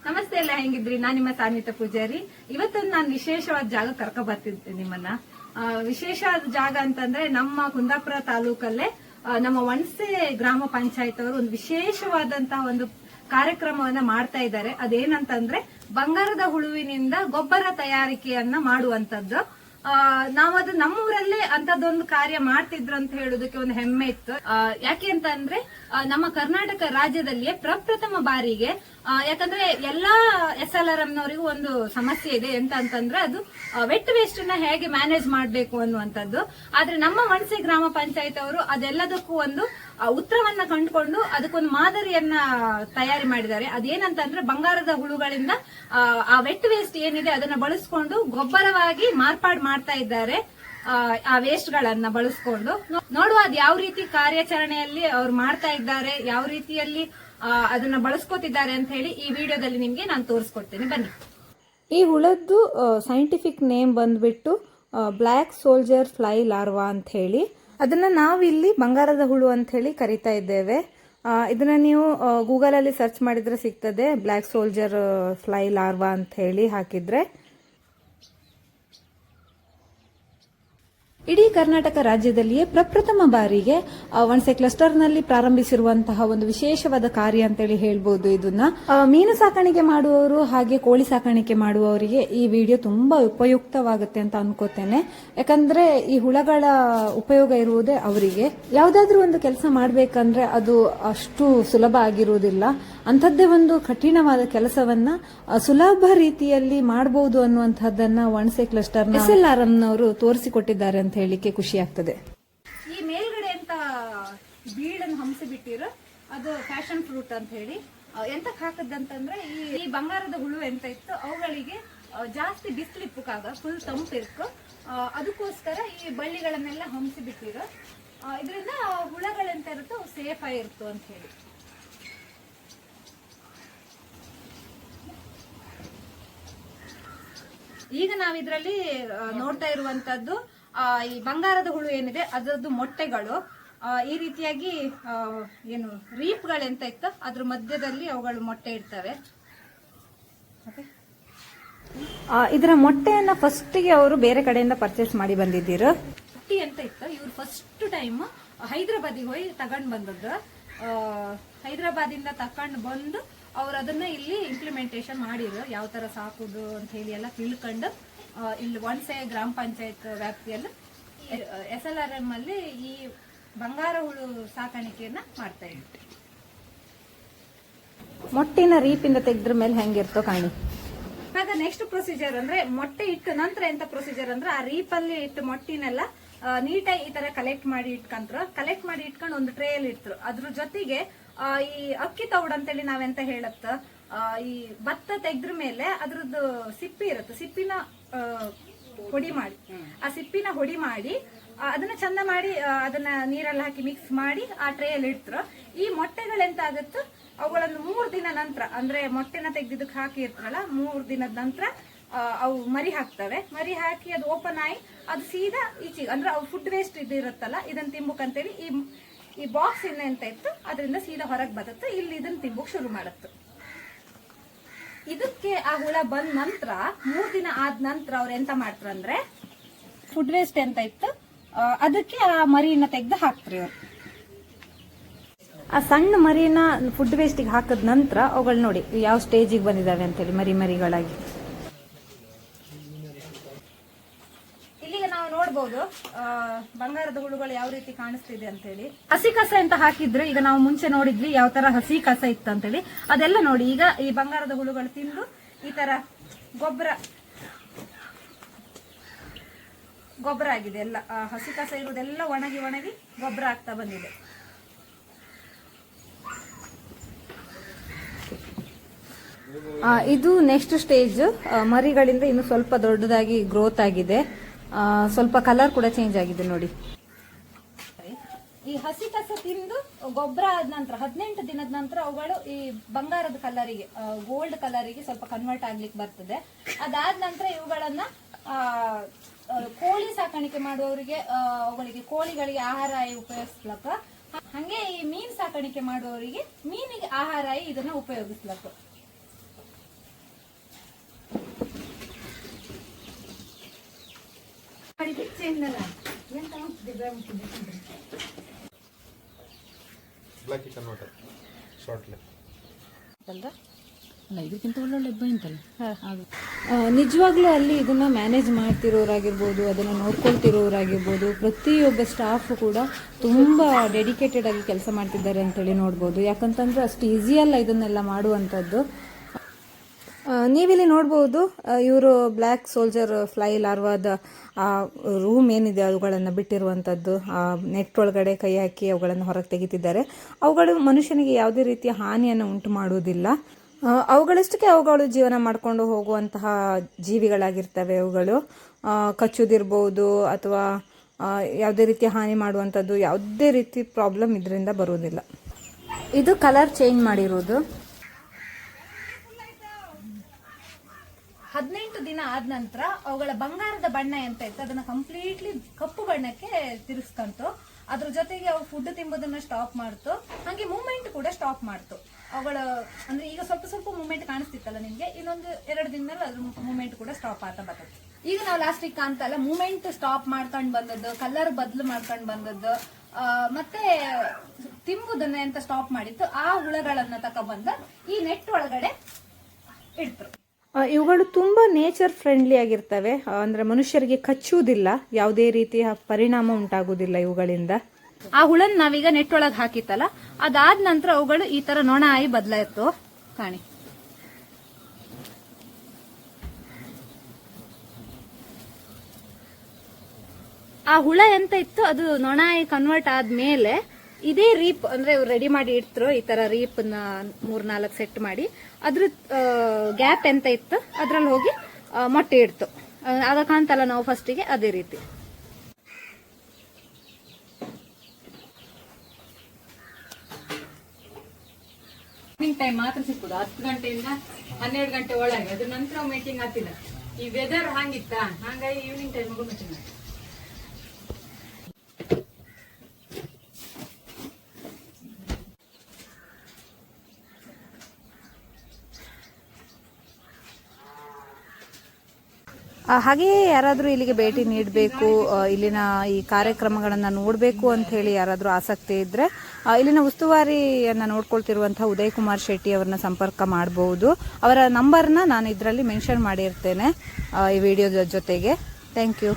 ನಮಸ್ತೆ ಎಲ್ಲ, ಹೆಂಗಿದ್ರಿ? ನಾನ್ ನಿಮ್ಮ ಸಾನ್ವಿತ ಪೂಜಾರಿ. ಇವತ್ತೊಂದು ನಾನು ವಿಶೇಷವಾದ ಜಾಗ ಕರ್ಕೊ ಬರ್ತಿದ್ದೆ ನಿಮ್ಮನ್ನ. ವಿಶೇಷವಾದ ಜಾಗ ಅಂತಂದ್ರೆ ನಮ್ಮ ಕುಂದಾಪುರ ತಾಲೂಕಲ್ಲೇ ನಮ್ಮ ವಣಸೆ ಗ್ರಾಮ ಪಂಚಾಯತ್ ಅವರು ಒಂದು ವಿಶೇಷವಾದಂತಹ ಒಂದು ಕಾರ್ಯಕ್ರಮವನ್ನ ಮಾಡ್ತಾ ಇದ್ದಾರೆ. ಅದೇನಂತಂದ್ರೆ ಬಂಗಾರದ ಹುಳುವಿನಿಂದ ಗೊಬ್ಬರ ತಯಾರಿಕೆಯನ್ನ ಮಾಡುವಂತದ್ದು. ನಾವದು ನಮ್ಮೂರಲ್ಲೇ ಅಂತದೊಂದು ಕಾರ್ಯ ಮಾಡ್ತಿದ್ರು ಅಂತ ಹೇಳೋದಕ್ಕೆ ಒಂದು ಹೆಮ್ಮೆ ಇತ್ತು. ಯಾಕೆ ಅಂತಂದ್ರೆ ನಮ್ಮ ಕರ್ನಾಟಕ ರಾಜ್ಯದಲ್ಲಿಯೇ ಪ್ರಪ್ರಥಮ ಬಾರಿಗೆ, ಯಾಕಂದ್ರೆ ಎಲ್ಲಾ SLRM ನವರಿಗೂ ಒಂದು ಸಮಸ್ಯೆ ಇದೆ ಎಂತ ಅಂತಂದ್ರೆ ಅದು ವೆಟ್ ವೇಸ್ಟ್ ನ ಹೇಗೆ ಮ್ಯಾನೇಜ್ ಮಾಡಬೇಕು ಅನ್ನುವಂಥದ್ದು. ಆದ್ರೆ ನಮ್ಮ ವಣಸೆ ಗ್ರಾಮ ಪಂಚಾಯತ್ ಅವರು ಅದೆಲ್ಲದಕ್ಕೂ ಒಂದು ಉತ್ತರವನ್ನ ಕಂಡುಕೊಂಡು ಅದಕ್ಕೊಂದು ಮಾದರಿಯನ್ನ ತಯಾರಿ ಮಾಡಿದ್ದಾರೆ. ಅದೇನಂತಂದ್ರೆ ಬಂಗಾರದ ಹುಳುಗಳಿಂದ ಆ ವೆಟ್ ವೇಸ್ಟ್ ಏನಿದೆ ಅದನ್ನ ಬಳಸ್ಕೊಂಡು ಗೊಬ್ಬರವಾಗಿ ಮಾರ್ಪಾಡು ಮಾಡ್ತಾ ಇದ್ದಾರೆ. ಆ ವೇಸ್ಟ್ ಗಳನ್ನ ಬಳಸ್ಕೊಂಡು ನೋಡುವ ಅದ್ ಯಾವ ರೀತಿ ಕಾರ್ಯಾಚರಣೆಯಲ್ಲಿ ಅವ್ರು ಮಾಡ್ತಾ ಇದ್ದಾರೆ, ಯಾವ ರೀತಿಯಲ್ಲಿ ಅದನ್ನ ಬಳಸ್ಕೊತಿದ್ದಾರೆ ಅಂತ ಹೇಳಿ ಈ ವಿಡಿಯೋದಲ್ಲಿ ನಿಮ್ಗೆ ನಾನು ತೋರಿಸ್ಕೊಡ್ತೇನೆ, ಬನ್ನಿ. ಈ ಹುಳದ್ದು ಸೈಂಟಿಫಿಕ್ ನೇಮ್ ಬಂದ್ಬಿಟ್ಟು ಬ್ಲ್ಯಾಕ್ ಸೋಲ್ಜರ್ ಫ್ಲೈ ಲಾರ್ವಾ ಅಂತ ಹೇಳಿ, ಅದನ್ನ ನಾವಿಲ್ಲಿ ಬಂಗಾರದ ಹುಳು ಅಂತ ಹೇಳಿ ಕರಿತಾ ಇದ್ದೇವೆ. ಇದನ್ನ ನೀವು ಗೂಗಲ್ ಅಲ್ಲಿ ಸರ್ಚ್ ಮಾಡಿದ್ರೆ ಸಿಗ್ತದೆ, ಬ್ಲ್ಯಾಕ್ ಸೋಲ್ಜರ್ ಫ್ಲೈ ಲಾರ್ವಾ ಅಂತ ಹೇಳಿ ಹಾಕಿದ್ರೆ. ಇಡೀ ಕರ್ನಾಟಕ ರಾಜ್ಯದಲ್ಲಿಯೇ ಪ್ರಪ್ರಥಮ ಬಾರಿಗೆ ವಣಸೆ ಕ್ಲಸ್ಟರ್ನಲ್ಲಿ ಪ್ರಾರಂಭಿಸಿರುವಂತಹ ಒಂದು ವಿಶೇಷವಾದ ಕಾರ್ಯ ಅಂತೇಳಿ ಹೇಳ್ಬೋದು. ಇದನ್ನ ಮೀನು ಸಾಕಾಣಿಕೆ ಮಾಡುವವರು ಹಾಗೆ ಕೋಳಿ ಸಾಕಾಣಿಕೆ ಮಾಡುವವರಿಗೆ ಈ ವಿಡಿಯೋ ತುಂಬಾ ಉಪಯುಕ್ತವಾಗುತ್ತೆ ಅಂತ ಅನ್ಕೋತೇನೆ. ಯಾಕಂದ್ರೆ ಈ ಹುಳಗಳ ಉಪಯೋಗ ಇರುವುದೇ ಅವರಿಗೆ. ಯಾವ್ದಾದ್ರೂ ಒಂದು ಕೆಲಸ ಮಾಡ್ಬೇಕಂದ್ರೆ ಅದು ಅಷ್ಟು ಸುಲಭ ಆಗಿರುವುದಿಲ್ಲ. ಅಂಥದ್ದೇ ಒಂದು ಕಠಿಣವಾದ ಕೆಲಸವನ್ನ ಸುಲಭ ರೀತಿಯಲ್ಲಿ ಮಾಡಬಹುದು ಅನ್ನುವಂಥದ್ದನ್ನ ವಣಸೆ ಕ್ಲಸ್ಟರ್ SLRM ನವರು ತೋರಿಸಿಕೊಟ್ಟಿದ್ದಾರೆ ಅಂತ ಹೇಳಿಕ್ಕೆ ಖುಷಿ ಆಗ್ತದೆ. ಈ ಮೇಲ್ಗಡೆ ಅಂತ ಬೀಳನ್ನು ಹಂಸಿ ಬಿಟ್ಟಿರೋ ಅದು ಫ್ಯಾಷನ್ ಫ್ರೂಟ್ ಅಂತ ಹೇಳಿ ಎಂತಕ್ ಹಾಕದಂತಂದ್ರೆ ಈ ಬಂಗಾರದ ಹುಳು ಎಂತ ಇತ್ತು ಅವುಗಳಿಗೆ ಜಾಸ್ತಿ ಬಿಸಿಲಿಪ್ಪಕ್ಕಾಗ ಫುಲ್ ತಂಪಿರ್ಕು, ಅದಕ್ಕೋಸ್ಕರ ಈ ಬಳ್ಳಿಗಳನ್ನೆಲ್ಲ ಹಂಸಿ ಬಿಟ್ಟಿರೋ. ಇದರಿಂದ ಹುಳಗಳೆಂತ ಇರುತ್ತೋ ಸೇಫ್ ಆಗಿರುತ್ತೋ ಅಂತ ಹೇಳಿ. ಈಗ ನಾವಿದ್ರಲ್ಲಿ ನೋಡ್ತಾ ಇರುವಂತದ್ದು ಈ ಬಂಗಾರದ ಹುಳು ಏನಿದೆ ಅದರದ್ದು ಮೊಟ್ಟೆಗಳು ಈ ರೀತಿಯಾಗಿ ಏನು ರೀಪ್ಗಳೆಂತ ಇತ್ತು ಅದ್ರ ಮಧ್ಯದಲ್ಲಿ ಅವುಗಳು ಮೊಟ್ಟೆ ಇಡ್ತವೆ. ಇದರ ಮೊಟ್ಟೆಯನ್ನ ಫಸ್ಟ್ ಗೆ ಅವರು ಬೇರೆ ಕಡೆಯಿಂದ ಪರ್ಚೇಸ್ ಮಾಡಿ ಬಂದಿದ್ದೀರು. ಹುಟ್ಟಿ ಅಂತ ಇತ್ತು, ಇವ್ರು ಫಸ್ಟ್ ಟೈಮ್ ಹೈದರಾಬಾದಿಗೆ ಹೋಗಿ ತಗೊಂಡ್ ಬಂದದ್ದು. ಹೈದರಾಬಾದಿಂದ ತಕೊಂಡ್ ಬಂದು ಅವ್ರು ಅದನ್ನ ಇಲ್ಲಿ ಇಂಪ್ಲಿಮೆಂಟೇಶನ್ ಮಾಡಿದ್ರು, ಯಾವ ತರ ಸಾಕುದು ಅಂತ ಹೇಳಿ ಎಲ್ಲ ತಿಳ್ಕೊಂಡು ಇಲ್ಲಿ ವಣಸೆ ಗ್ರಾಮ ಪಂಚಾಯತ್ ವ್ಯಾಪ್ತಿಯಲ್ಲಿ SLRM ಅಲ್ಲಿ ಈ ಬಂಗಾರ ಹುಳು ಸಾಕಾಣಿಕೆಯನ್ನ ಮಾಡ್ತಾ ಇದ್ರು. ಮೊಟ್ಟಿನ ರೀಪಿಂದ ತೆಗೆದ್ರ ಮೇಲೆ ಹೆಂಗಿರ್ತೋ ಕಾಣಿ. ಇವಾಗ ನೆಕ್ಸ್ಟ್ ಪ್ರೊಸೀಜರ್ ಅಂದ್ರೆ ಮೊಟ್ಟೆ ಇಟ್ಟು ನಂತರ ಎಂತ ಪ್ರೊಸೀಜರ್ ಅಂದ್ರೆ ಆ ರೀಪಲ್ಲಿ ಇಟ್ಟು ಮೊಟ್ಟಿನೆಲ್ಲ ನೀಟಾಗಿ ಈ ತರ ಕಲೆಕ್ಟ್ ಮಾಡಿ ಇಟ್ಕೊಂಡು ಒಂದು ಟ್ರೇಯಲ್ಲಿ ಇಡ್ತರು. ಅದ್ರ ಜೊತೆಗೆ ಈ ಅಕ್ಕಿ ತೌಡ್ ಅಂತೇಳಿ ನಾವೆಂತ ಹೇಳತ್ತ, ಈ ಭತ್ತ ತೆಗೆದ್ರ ಮೇಲೆ ಅದ್ರದ್ದು ಸಿಪ್ಪಿ ಇರುತ್ತೆ, ಸಿಪ್ಪಿನ ಹೊಡಿ ಮಾಡಿ ಅದನ್ನ ಚಂದ ಮಾಡಿ ಅದನ್ನ ನೀರಲ್ಲಿ ಹಾಕಿ ಮಿಕ್ಸ್ ಮಾಡಿ ಆ ಟ್ರೇಯಲ್ಲಿ ಇಡ್ತರು. ಈ ಮೊಟ್ಟೆಗಳೆಂತ ಆಗುತ್ತೆ ಅವುಗಳನ್ನು 3 ದಿನ ನಂತರ, ಅಂದ್ರೆ ಮೊಟ್ಟೆನ ತೆಗ್ದಿದ್ದಕ್ಕೆ ಹಾಕಿ ಇರ್ತಾರಲ್ಲ 3 ದಿನದ ನಂತರ ಅವು ಮರಿ ಹಾಕ್ತವೆ. ಮರಿ ಹಾಕಿ ಅದು ಓಪನ್ ಆಗಿ ಅದು ಸೀದಾ ಈಚೆಗೆ, ಅಂದ್ರೆ ಅವು ಫುಡ್ ವೇಸ್ಟ್ ಇದಿರುತ್ತಲ್ಲ ಇದನ್ನ ತಿಂಬುಕಂತೇಳಿ ಈ ಬಾಕ್ಸ್ ಎಂತ ಇತ್ತು ಅದರಿಂದ ಸೀದಾ ಹೊರಗೆ ಬರುತ್ತೆ. ಇಲ್ಲಿ ಇದನ್ನ ತಿಂಬುಕ್ ಶುರು ಮಾಡುತ್ತೆ. ಇದಕ್ಕೆ ಆ ಹುಳ ಬಂದ ನಂತರ 3 ದಿನ ಆದ ನಂತರ ಅವ್ರು ಎಂತ ಮಾಡ್ತಾರಂದ್ರೆ ಫುಡ್ ವೇಸ್ಟ್ ಎಂತ ಇತ್ತು ಅದಕ್ಕೆ ಆ ಮರಿನ ತೆಗ್ದು ಹಾಕ್ತಾರೆ ಅವ್ರು. ಆ ಸಣ್ಣ ಮರಿನ ಫುಡ್ ವೇಸ್ಟಿಗೆ ಹಾಕದ ನಂತರ ಅವುಗಳು ನೋಡಿ ಯಾವ ಸ್ಟೇಜಿಗೆ ಬಂದಿದಾವೆ ಅಂತೇಳಿ ಮರಿಗಳಾಗಿ. ಇಲ್ಲಿಗೆ ನಾವು ನೋಡ್ಬೋದು ಬಂಗಾರದ ಹುಳುಗಳು ಯಾವ ರೀತಿ ಕಾಣಿಸ್ತಿದೆ ಅಂತ ಹೇಳಿ. ಹಸಿ ಕಸ ಅಂತ ಹಾಕಿದ್ರೆ ಈಗ ನಾವು ಮುಂಚೆ ನೋಡಿದ್ವಿ ಯಾವ ತರ ಹಸಿ ಕಸ ಇತ್ತು ಅಂತ ಹೇಳಿ, ಅದೆಲ್ಲ ನೋಡಿ ಈಗ ಈ ಬಂಗಾರದ ಹುಳುಗಳು ತಿಂದು ಈ ತರ ಗೊಬ್ಬರ ಆಗಿದೆ. ಎಲ್ಲ ಹಸಿ ಕಸ ಇರುವುದೆಲ್ಲ ಒಣಗಿ ಗೊಬ್ಬರ ಆಗ್ತಾ ಬಂದಿದೆ. ಇದು ನೆಕ್ಸ್ಟ್ ಸ್ಟೇಜ್. ಮರಿಗಳಿಂದ ಇನ್ನು ಸ್ವಲ್ಪ ದೊಡ್ಡದಾಗಿ ಗ್ರೋತ್ ಆಗಿದೆ, ಸ್ವಲ್ಪ ಕಲರ್ ಕೂಡ ಚೇಂಜ್ ಆಗಿದೆ ನೋಡಿ. ಈ ಹಸಿ ಕಸ ತಿಂದು ಗೊಬ್ಬರ ಆದ ನಂತರ 18 ದಿನದ ನಂತರ ಅವುಗಳು ಈ ಬಂಗಾರದ ಕಲರಿಗೆ, ಗೋಲ್ಡ್ ಕಲರಿಗೆ ಸ್ವಲ್ಪ ಕನ್ವರ್ಟ್ ಆಗ್ಲಿಕ್ಕೆ ಬರ್ತದೆ. ಅದಾದ ನಂತರ ಇವುಗಳನ್ನ ಕೋಳಿ ಸಾಕಾಣಿಕೆ ಮಾಡುವವರಿಗೆ ಅವುಗಳಿಗೆ ಕೋಳಿಗಳಿಗೆ ಆಹಾರ ಉಪಯೋಗಿಸ್ಲಕ್ಕ, ಹಂಗೆ ಈ ಮೀನ್ ಸಾಕಾಣಿಕೆ ಮಾಡುವವರಿಗೆ ಮೀನಿಗೆ ಆಹಾರ ಇದನ್ನ ಉಪಯೋಗಿಸ್ಲಕ್ಕ. ಬ್ಲಾಕಿ ಕನ್ವರ್ಟರ್ ಶಾರ್ಟ್ಲಿ ಅಲ್ಲ ಇದಕ್ಕಿಂತ ಒಳ್ಳೊಳ್ಳೆ ಬೈಂತಲ್ಲ ಅದು ನಿಜವಾಗ್ಲೂ ಅಲ್ಲಿ ಇದನ್ನ ಮ್ಯಾನೇಜ್ ಮಾಡ್ತಿರೋರಾಗಿರ್ಬೋದು, ಅದನ್ನ ನೋಡ್ಕೊಳ್ತಿರೋರಾಗಿರ್ಬೋದು, ಪ್ರತಿಯೊಬ್ಬ ಸ್ಟಾಫ್ ಕೂಡ ತುಂಬಾ ಡೆಡಿಕೇಟೆಡ್ ಆಗಿ ಕೆಲಸ ಮಾಡ್ತಿದ್ದಾರೆ ಅಂತೇಳಿ ನೋಡ್ಬೋದು. ಯಾಕಂತಂದ್ರೆ ಅಷ್ಟು ಈಸಿ ಅಲ್ಲ ಇದನ್ನೆಲ್ಲ ಮಾಡುವಂಥದ್ದು. ನೀವಿಲ್ಲಿ ನೋಡ್ಬೋದು, ಇವರು ಬ್ಲ್ಯಾಕ್ ಸೋಲ್ಜರ್ ಫ್ಲೈ ಲಾರ್ವಾದ ಆ ರೂಮ್ ಏನಿದೆ ಅವುಗಳನ್ನು ಬಿಟ್ಟಿರುವಂಥದ್ದು. ಆ ನೆಟ್ ಒಳಗಡೆ ಕೈ ಹಾಕಿ ಅವುಗಳನ್ನು ಹೊರಗೆ ತೆಗಿತಿದ್ದಾರೆ. ಅವುಗಳು ಮನುಷ್ಯನಿಗೆ ಯಾವುದೇ ರೀತಿಯ ಹಾನಿಯನ್ನು ಉಂಟು ಮಾಡುವುದಿಲ್ಲ. ಅವುಗಳಷ್ಟಕ್ಕೆ ಅವುಗಳು ಜೀವನ ಮಾಡಿಕೊಂಡು ಹೋಗುವಂತಹ ಜೀವಿಗಳಾಗಿರ್ತವೆ. ಅವುಗಳು ಕಚ್ಚುದಿರ್ಬೋದು ಅಥವಾ ಯಾವುದೇ ರೀತಿಯ ಹಾನಿ ಮಾಡುವಂಥದ್ದು, ಯಾವುದೇ ರೀತಿ ಪ್ರಾಬ್ಲಮ್ ಇದರಿಂದ ಬರುವುದಿಲ್ಲ. ಇದು ಕಲರ್ ಚೇಂಜ್ ಮಾಡಿರೋದು. 18 ದಿನ ಆದ ನಂತರ ಅವುಗಳ ಬಂಗಾರದ ಬಣ್ಣ ಎಂತ ಇತ್ತು ಅದನ್ನ ಕಂಪ್ಲೀಟ್ಲಿ ಕಪ್ಪು ಬಣ್ಣಕ್ಕೆ ತಿರ್ಸ್ಕಂತು. ಅದ್ರ ಜೊತೆಗೆ ಅವು ಫುಡ್ ತಿಂಬೋದನ್ನ ಸ್ಟಾಪ್ ಮಾಡ್ತು, ಹಂಗೆ ಮೂವ್ಮೆಂಟ್ ಕೂಡ ಸ್ಟಾಪ್ ಮಾಡ್ತು. ಅವುಗಳ ಅಂದ್ರೆ ಈಗ ಸ್ವಲ್ಪ ಸ್ವಲ್ಪ ಮೂವ್ಮೆಂಟ್ ಕಾಣಿಸ್ತಿತ್ತಲ್ಲ ನಿಮ್ಗೆ, ಇನ್ನೊಂದು 2 ದಿನದಲ್ಲಿ ಅದ್ರ ಮೂವ್ಮೆಂಟ್ ಕೂಡ ಸ್ಟಾಪ್ ಆಗ್ತಾ ಬರ್ತದೆ. ಈಗ ನಾವು ಲಾಸ್ಟಿಗೆ ಕಾಣ್ತಲ್ಲ ಮೂವ್ಮೆಂಟ್ ಸ್ಟಾಪ್ ಮಾಡ್ಕೊಂಡ್ ಬಂದದ್ದು, ಕಲರ್ ಬದಲು ಮಾಡ್ಕೊಂಡ್ ಬಂದದ್ದು, ಮತ್ತೆ ತಿಂಬುದನ್ನ ಎಂತ ಸ್ಟಾಪ್ ಮಾಡಿತ್ತು. ಆ ಹುಳಗಳನ್ನ ತಕೊಂಡ್ಬಂದ ಈ ನೆಟ್ ಒಳಗಡೆ ಇಡ್ತರು. ಇವುಗಳು ತುಂಬಾ ನೇಚರ್ ಫ್ರೆಂಡ್ಲಿ ಆಗಿರ್ತವೆ. ಅಂದ್ರೆ ಮನುಷ್ಯರಿಗೆ ಕಚ್ಚುವುದಿಲ್ಲ, ಯಾವುದೇ ರೀತಿಯ ಪರಿಣಾಮ ಉಂಟಾಗುವುದಿಲ್ಲ ಇವುಗಳಿಂದ. ಆ ಹುಳನ್ ನಾವೀಗ ನೆಟ್ ಒಳಗ್ ಹಾಕಿತ್ತಲ್ಲ, ಅದಾದ ನಂತರ ಅವುಗಳು ಈ ತರ ನೊಣ ಆಗಿ ಬದಲಾಯಿತು. ಕಾಣಿ, ಆ ಹುಳ ಎಂತ ಇತ್ತು ಅದು ನೊಣ ಆಗಿ ಕನ್ವರ್ಟ್ ಆದ್ಮೇಲೆ ಇದೇ ರೀಪ್ ಅಂದ್ರೆ ರೆಡಿ ಮಾಡಿ ಇಡ್ತರು. ಈ ತರ ರೀಪ್ ನ 3-4 ಸೆಟ್ ಮಾಡಿ ಅದ್ರ ಗ್ಯಾಪ್ ಎಂತ ಇತ್ತು ಅದ್ರಲ್ಲಿ ಹೋಗಿ ಮೊಟ್ಟೆ ಇಡ್ತು. ಆಗ ಕಾಣ್ತಲ್ಲ ನಾವು ಫಸ್ಟಿಗೆ ಅದೇ ರೀತಿ. ಟೈಮ್ ಮಾತ್ರ ಸಿಕ್ಕುದು 10 ಗಂಟೆಯಿಂದ 12 ಗಂಟೆ ಒಳಗೆ. ಅದ್ರ ನಂತರ ಮೀಟಿಂಗ್ ಆಗ್ತಿಲ್ಲ. ಈ ವೆದರ್ ಹಂಗಿತ್ತ, ಹಂಗಾಗಿ ಈವ್ನಿಂಗ್ ಟೈಮ್ ಮೀಟಿಂಗ್ ಆಗ್ತದೆ. ಹಾಗೆಯೇ ಯಾರಾದರೂ ಇಲ್ಲಿಗೆ ಭೇಟಿ ನೀಡಬೇಕು, ಇಲ್ಲಿನ ಈ ಕಾರ್ಯಕ್ರಮಗಳನ್ನು ನೋಡಬೇಕು ಅಂತ ಹೇಳಿ ಯಾರಾದರೂ ಆಸಕ್ತಿ ಇದ್ದರೆ ಇಲ್ಲಿನ ಉಸ್ತುವಾರಿಯನ್ನು ನೋಡ್ಕೊಳ್ತಿರುವಂತಹ ಉದಯ್ ಕುಮಾರ್ ಶೆಟ್ಟಿ ಅವರನ್ನ ಸಂಪರ್ಕ ಮಾಡಬಹುದು. ಅವರ ನಂಬರ್ನ ನಾನು ಇದರಲ್ಲಿ ಮೆನ್ಷನ್ ಮಾಡಿರ್ತೇನೆ ಈ ವಿಡಿಯೋದ ಜೊತೆಗೆ. Thank you.